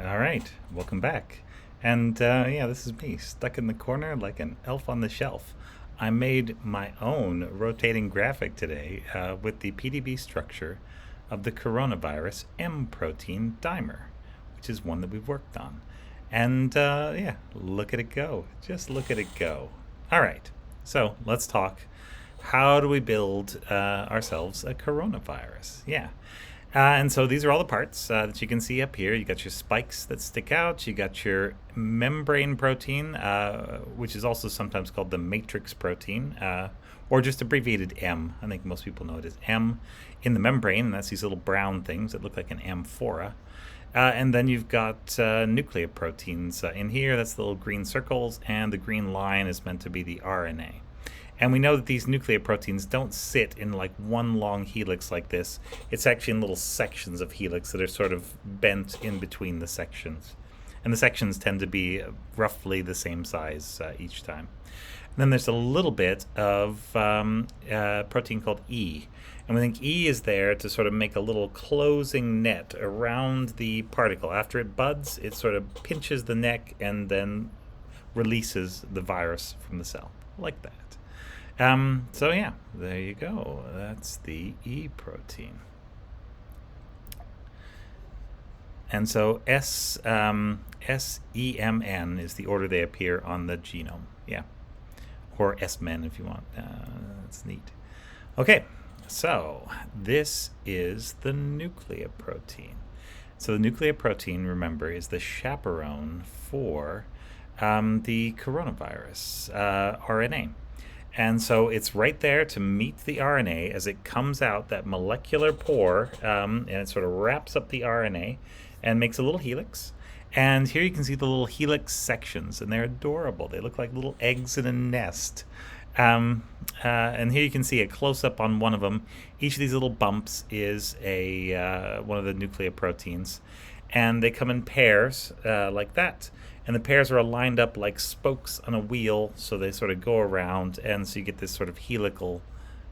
All right, welcome back. And yeah, this is me, stuck in the corner like an elf on the shelf. I made my own rotating graphic today with the PDB structure of the coronavirus M protein dimer, which is one that we've worked on. And yeah, look at it go. Just look at it go. All right, so let's talk. How do we build ourselves a coronavirus? Yeah. And so these are all the parts that you can see up here. You got your spikes that stick out. You got your membrane protein, which is also sometimes called the matrix protein, or just abbreviated M. I think most people know it as M in the membrane. And that's these little brown things that look like an amphora. And then you've got nucleoproteins in here. That's the little green circles, and the green line is meant to be the RNA. And we know that these nucleoproteins don't sit in like one long helix like this. It's actually in little sections of helix that are sort of bent in between the sections. And the sections tend to be roughly the same size each time. And then there's a little bit of protein called E. And we think E is there to sort of make a little closing net around the particle. After it buds, it sort of pinches the neck and then releases the virus from the cell, like that. So yeah, there you go. That's the E protein. And so SEMN is the order they appear on the genome. Yeah. Or SMEN if you want. That's neat. Okay, so this is the nucleoprotein. So the nucleoprotein, remember, is the chaperone for the coronavirus RNA. And so it's right there to meet the RNA as it comes out, that molecular pore, and it sort of wraps up the RNA and makes a little helix. And here you can see the little helix sections, and they're adorable. They look like little eggs in a nest. And here you can see a close-up on one of them. Each of these little bumps is one of the nucleoproteins, and they come in pairs like that. And the pairs are lined up like spokes on a wheel, so they sort of go around, and so you get this sort of helical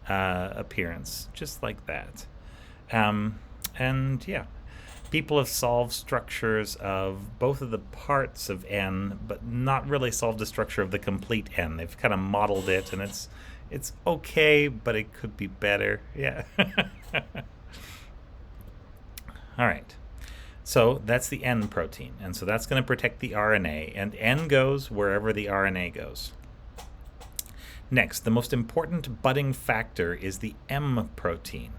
appearance, just like that. And yeah, people have solved structures of both of the parts of N, but not really solved the structure of the complete N. They've kind of modeled it, and it's okay, but it could be better. Yeah. All right. So that's the N protein, and so that's going to protect the RNA, and N goes wherever the RNA goes. Next, the most important budding factor is the M protein,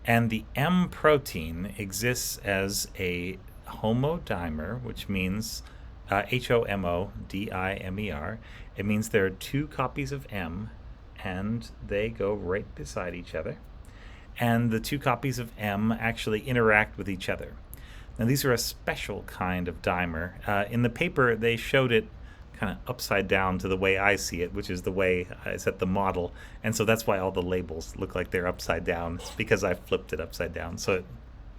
and the M protein exists as a homodimer, which means HOMODIMER. It means there are two copies of M, and they go right beside each other, and the two copies of M actually interact with each other. Now, these are a special kind of dimer. In the paper, they showed it kind of upside down to the way I see it, which is the way I set the model. And so that's why all the labels look like they're upside down. It's because I flipped it upside down. So it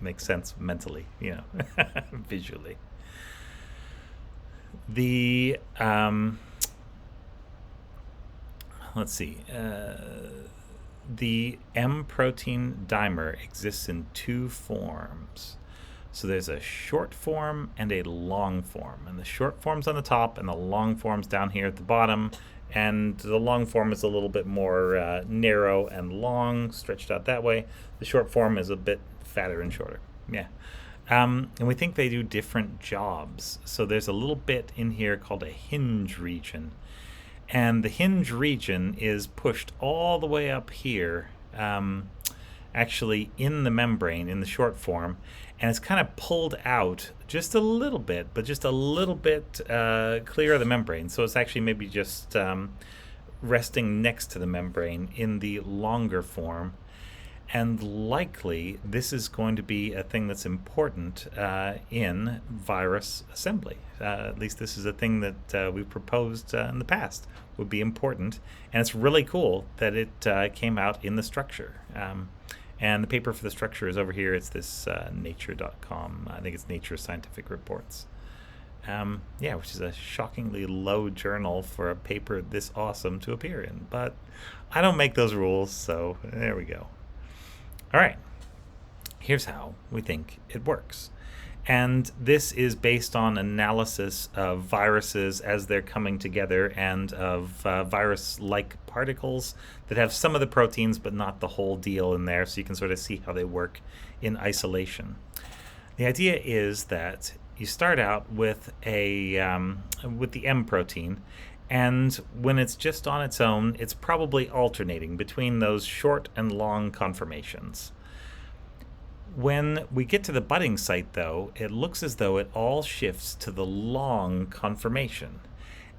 makes sense mentally, visually. The, let's see. The M protein dimer exists in two forms. So there's a short form and a long form. And the short form's on the top, and the long form's down here at the bottom. And the long form is a little bit more narrow and long, stretched out that way. The short form is a bit fatter and shorter. Yeah. And we think they do different jobs. So there's a little bit in here called a hinge region. And the hinge region is pushed all the way up here, actually in the membrane, in the short form, and it's kind of pulled out just a little bit, but just a little bit clear of the membrane. So it's actually maybe just resting next to the membrane in the longer form. And likely this is going to be a thing that's important in virus assembly. At least this is a thing that we've proposed in the past would be important. And it's really cool that it came out in the structure. And the paper for the structure is over here. It's this nature.com. I think it's Nature Scientific Reports. Yeah, which is a shockingly low journal for a paper this awesome to appear in. But I don't make those rules, so there we go. All right. Here's how we think it works. And this is based on analysis of viruses as they're coming together and of virus-like particles that have some of the proteins but not the whole deal in there, so you can sort of see how they work in isolation. The idea is that you start out with with the M protein, and when it's just on its own, it's probably alternating between those short and long conformations. When we get to the budding site, though, it looks as though it all shifts to the long conformation.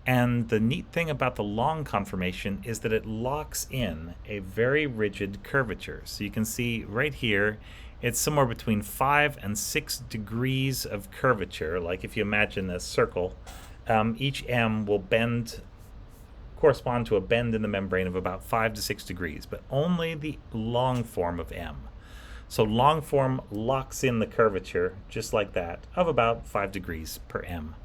And the neat thing about the long conformation is that it locks in a very rigid curvature. So you can see right here, it's somewhere between 5 and 6 degrees of curvature. Like if you imagine a circle, each M will correspond to a bend in the membrane of about 5 to 6 degrees, but only the long form of M. So long form locks in the curvature, just like that, of about 5 degrees per M.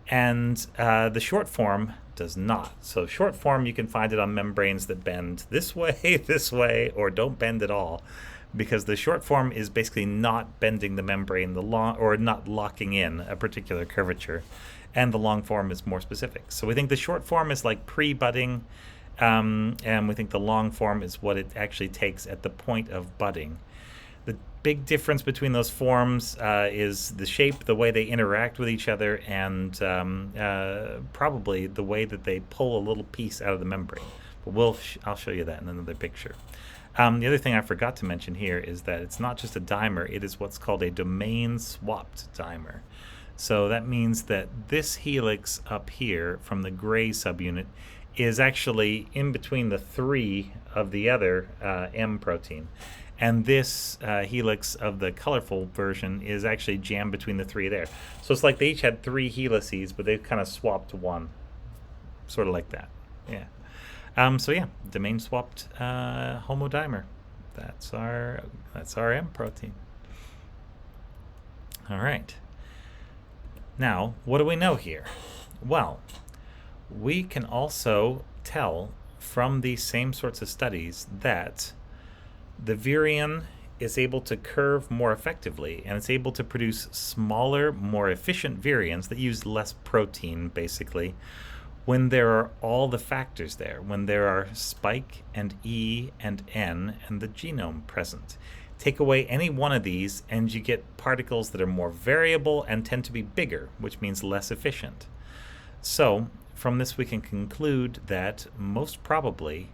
And the short form does not. So short form, you can find it on membranes that bend this way, or don't bend at all, because the short form is basically not bending the membrane, or not locking in a particular curvature, and the long form is more specific. So we think the short form is like pre-budding, and we think the long form is what it actually takes at the point of budding. The big difference between those forms is the shape, the way they interact with each other, and probably the way that they pull a little piece out of the membrane. But I'll show you that in another picture. The other thing I forgot to mention here is that it's not just a dimer, it is what's called a domain-swapped dimer. So that means that this helix up here from the gray subunit is actually in between the 3 of the other M protein. And this helix of the colorful version is actually jammed between the 3 there. So it's like they each had 3 helices, but they've kind of swapped one. Sort of like that. Yeah. So yeah, domain swapped homodimer. That's our M protein. All right. Now, what do we know here? Well, we can also tell from these same sorts of studies that the virion is able to curve more effectively, and it's able to produce smaller, more efficient virions that use less protein, basically, when there are all the factors there, when there are spike and E and N and the genome present. Take away any one of these and you get particles that are more variable and tend to be bigger, which means less efficient. So from this we can conclude that most probably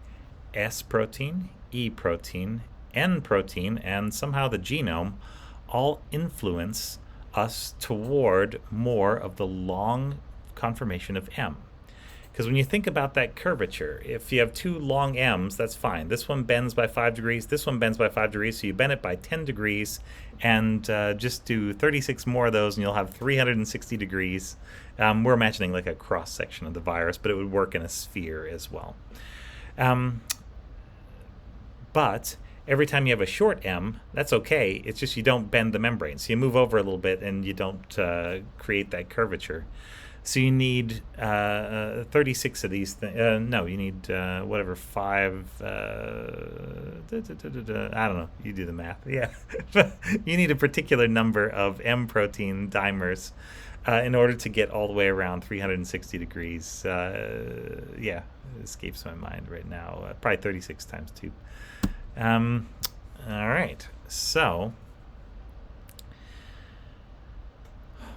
S protein, E protein, N protein, and somehow the genome all influence us toward more of the long conformation of M. Because when you think about that curvature, if you have 2 long M's, that's fine. This one bends by 5 degrees, this one bends by 5 degrees, so you bend it by 10 degrees, and just do 36 more of those, and you'll have 360 degrees. We're imagining like a cross-section of the virus, but it would work in a sphere as well. But every time you have a short M, that's okay. It's just you don't bend the membrane. So you move over a little bit, and you don't create that curvature. So you need 36 of these things. No, you need whatever, 5. I don't know. You do the math. Yeah. You need a particular number of M protein dimers in order to get all the way around 360 degrees. Yeah, it escapes my mind right now. Probably 36 times 2. All right. So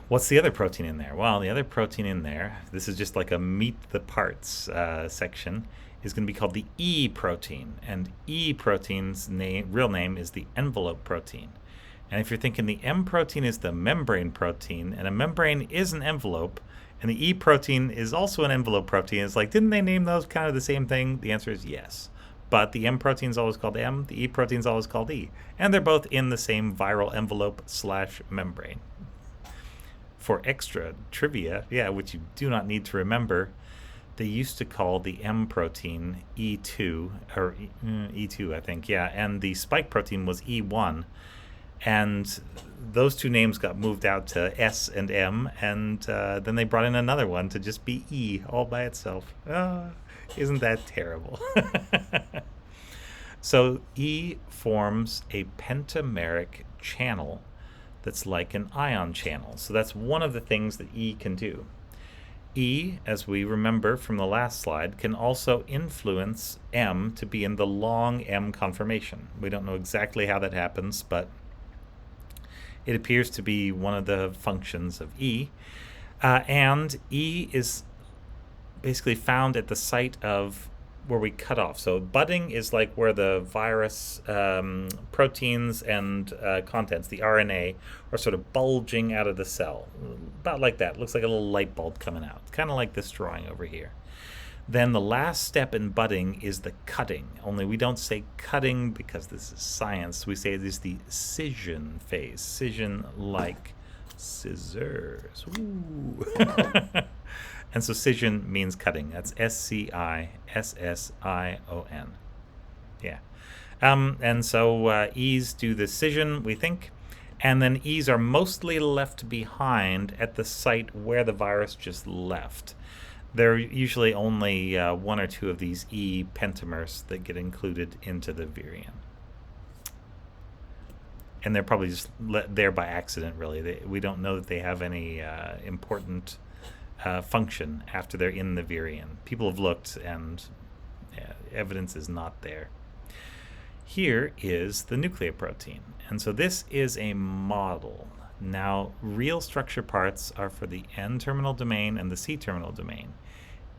what's the other protein in there? Well, the other protein in there, this is just like a meet the parts section, is going to be called the E protein. And E protein's real name is the envelope protein. And if you're thinking the M protein is the membrane protein, and a membrane is an envelope, and the E protein is also an envelope protein, it's like, didn't they name those kind of the same thing? The answer is yes. But the M protein is always called M, the E protein is always called E. And they're both in the same viral envelope / membrane. For extra trivia, which you do not need to remember, they used to call the M protein E2, or E2, I think, and the spike protein was E1. And those 2 names got moved out to S and M, and then they brought in another one to just be E all by itself. Isn't that terrible? So E forms a pentameric channel that's like an ion channel. So that's one of the things that E can do. E, as we remember from the last slide, can also influence M to be in the long M conformation. We don't know exactly how that happens, but it appears to be one of the functions of E. And E is basically found at the site of where we cut off. So budding is like where the virus proteins and contents, the RNA, are sort of bulging out of the cell. About like that. Looks like a little light bulb coming out. Kind of like this drawing over here. Then the last step in budding is the cutting. Only we don't say cutting because this is science. We say it is the scission phase. Scission like scissors. Ooh. And so scission means cutting. That's SCISSION. Yeah. And so E's do the scission, we think. And then E's are mostly left behind at the site where the virus just left. There are usually only one or two of these E pentamers that get included into the virion. And they're probably just there by accident, really. We don't know that they have any important function after they're in the virion. People have looked, and evidence is not there. Here is the nucleoprotein. And so this is a model. Now, real structure parts are for the N-terminal domain and the C-terminal domain.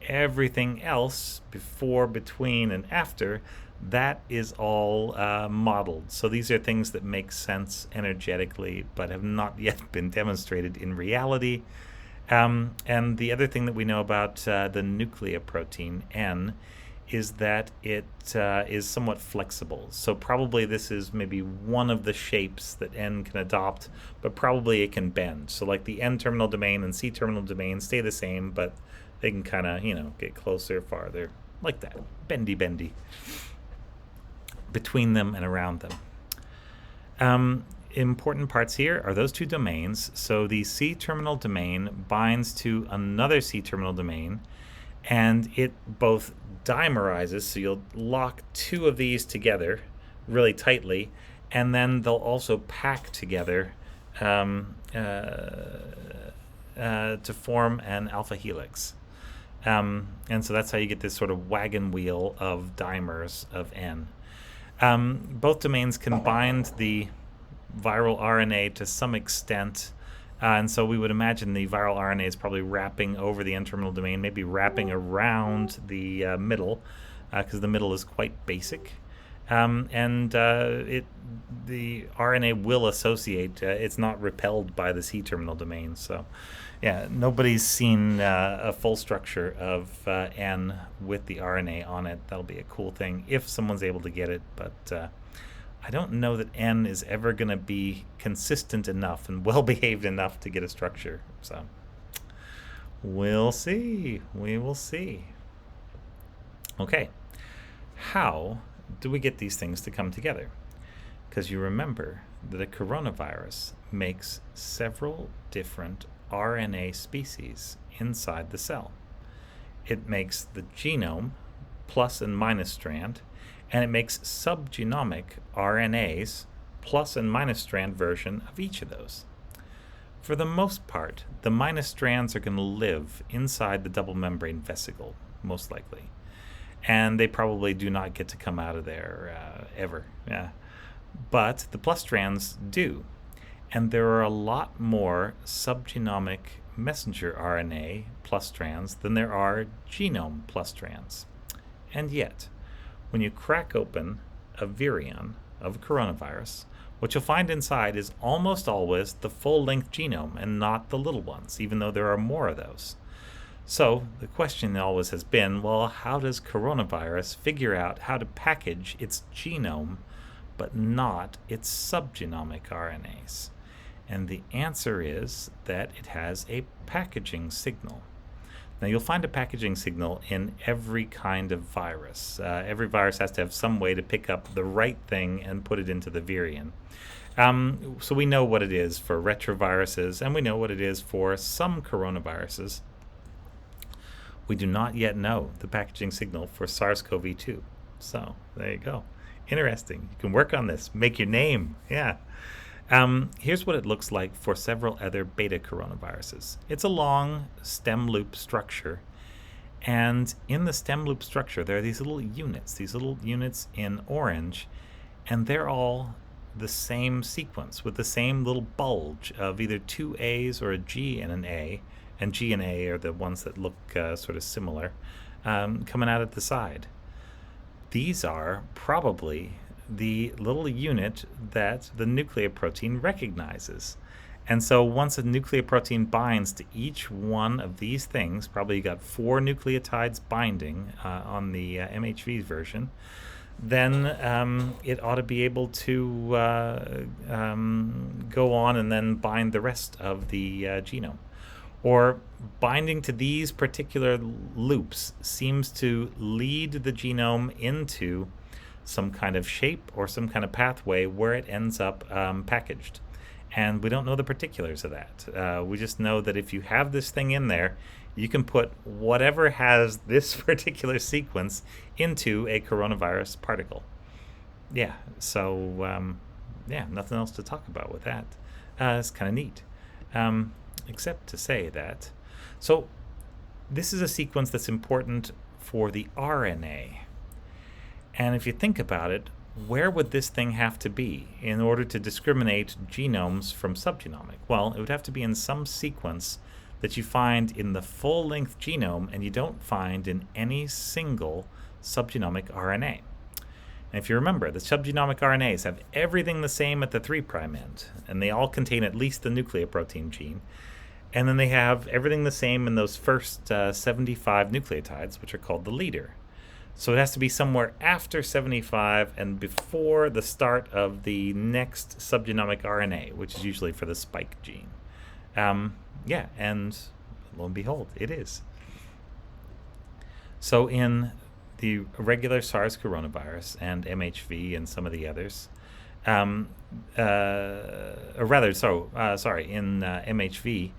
Everything else, before, between, and after, that is all modeled. So these are things that make sense energetically, but have not yet been demonstrated in reality. And the other thing that we know about the nucleoprotein, N, is that it is somewhat flexible. So probably this is maybe one of the shapes that N can adopt, but probably it can bend. So like the N-terminal domain and C-terminal domain stay the same, but they can kind of, get closer, farther, like that. Bendy. Between them and around them. Important parts here are those two domains. So the C-terminal domain binds to another C-terminal domain, and it both dimerizes, so you'll lock two of these together really tightly, and then they'll also pack together to form an alpha helix. And so that's how you get this sort of wagon wheel of dimers of N. Both domains can bind the viral RNA to some extent, and so we would imagine the viral RNA is probably wrapping over the N-terminal domain, maybe wrapping around the middle, because the middle is quite basic. And the RNA will associate. It's not repelled by the C-terminal domain. So, yeah, nobody's seen a full structure of N with the RNA on it. That'll be a cool thing if someone's able to get it, but I don't know that N is ever going to be consistent enough and well-behaved enough to get a structure. So we'll see. We will see. Okay. How do we get these things to come together? Because you remember that a coronavirus makes several different RNA species inside the cell. It makes the genome, plus and minus strand, and it makes subgenomic RNAs, plus and minus strand version of each of those. For the most part, the minus strands are going to live inside the double membrane vesicle, most likely. And they probably do not get to come out of there ever. Yeah. But the plus strands do. And there are a lot more subgenomic messenger RNA plus strands than there are genome plus strands. And yet, when you crack open a virion of a coronavirus, what you'll find inside is almost always the full-length genome and not the little ones, even though there are more of those. So the question always has been, well, how does coronavirus figure out how to package its genome but not its subgenomic RNAs? And the answer is that it has a packaging signal. Now, you'll find a packaging signal in every kind of virus. Every virus has to have some way to pick up the right thing and put it into the virion. So we know what it is for retroviruses, and we know what it is for some coronaviruses. We do not yet know the packaging signal for SARS-CoV-2. So there you go. Interesting. You can work on this. Make your name. Yeah. Here's what it looks like for several other beta coronaviruses. It's a long stem loop structure, and in the stem loop structure there are these little units in orange, and they're all the same sequence with the same little bulge of either two A's or a G and an A, and G and A are the ones that look sort of similar, coming out at the side. These are probably the little unit that the nucleoprotein recognizes. And so once a nucleoprotein binds to each one of these things, probably you got 4 nucleotides binding on the MHV version, then it ought to be able to go on and then bind the rest of the genome. Or binding to these particular loops seems to lead the genome into some kind of shape or some kind of pathway where it ends up packaged. And we don't know the particulars of that. We just know that if you have this thing in there, you can put whatever has this particular sequence into a coronavirus particle. Yeah, so nothing else to talk about with that. It's kind of neat. Except to say that, so this is a sequence that's important for the RNA. And if you think about it, where would this thing have to be in order to discriminate genomes from subgenomic? Well, it would have to be in some sequence that you find in the full-length genome and you don't find in any single subgenomic RNA. And if you remember, the subgenomic RNAs have everything the same at the 3' end, and they all contain at least the nucleoprotein gene. And then they have everything the same in those first 75 nucleotides, which are called the leader. So it has to be somewhere after 75 and before the start of the next subgenomic RNA, which is usually for the spike gene. And lo and behold, it is. So in the regular SARS coronavirus and MHV and some of the others, in MHV,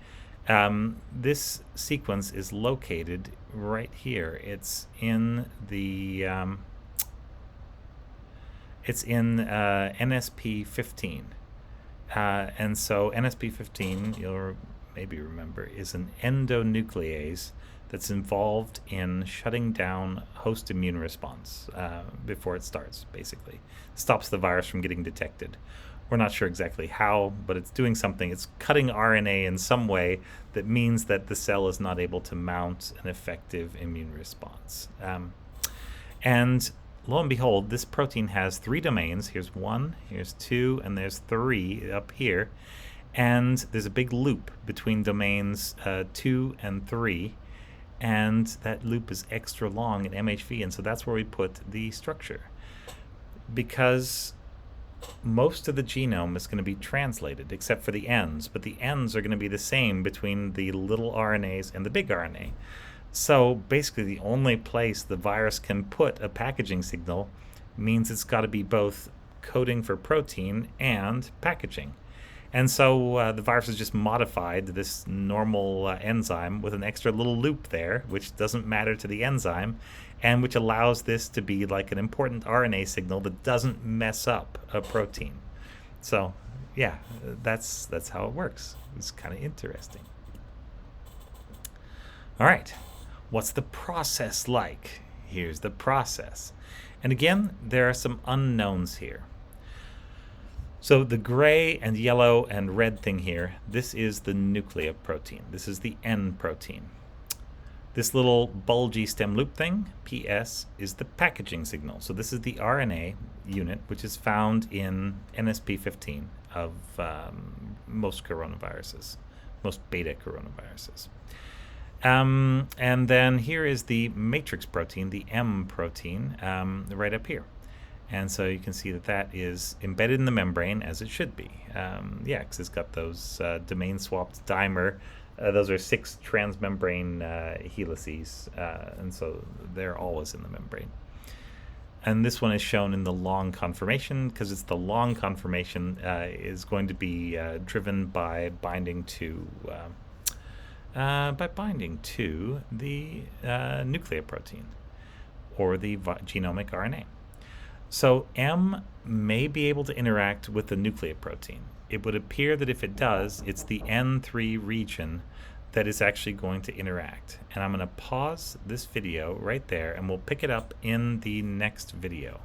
this sequence is located right here. It's in the NSP15, and so NSP15, you'll maybe remember, is an endonuclease that's involved in shutting down host immune response before it starts. Basically, stops the virus from getting detected. We're not sure exactly how, but it's doing something. It's cutting RNA in some way that means that the cell is not able to mount an effective immune response. And lo and behold, this protein has 3 domains. Here's 1, here's 2, and there's 3 up here. And there's a big loop between domains 2 and 3. And that loop is extra long in MHV, and so that's where we put the structure. Because most of the genome is going to be translated except for the ends, but the ends are going to be the same between the little RNAs and the big RNA. So basically the only place the virus can put a packaging signal means it's got to be both coding for protein and packaging. And so the virus has just modified this normal enzyme with an extra little loop there, which doesn't matter to the enzyme, and which allows this to be like an important RNA signal that doesn't mess up a protein. So, yeah, that's how it works. It's kind of interesting. All right, what's the process like? Here's the process. And again, there are some unknowns here. So the gray and yellow and red thing here, this is the nucleoprotein. This is the N protein. This little bulgy stem loop thing, PS, is the packaging signal. So this is the RNA unit, which is found in NSP15 of most coronaviruses, most beta coronaviruses. And then here is the matrix protein, the M protein, right up here. And so you can see that that is embedded in the membrane, as it should be. Because it's got those domain-swapped dimer. Those are 6 transmembrane helices, and so they're always in the membrane. And this one is shown in the long conformation, because it's the long conformation is going to be driven by binding to the nucleoprotein, or the genomic RNA. So M may be able to interact with the nucleoprotein. it would appear that if it does, it's the N3 region that is actually going to interact. And I'm going to pause this video right there, and we'll pick it up in the next video.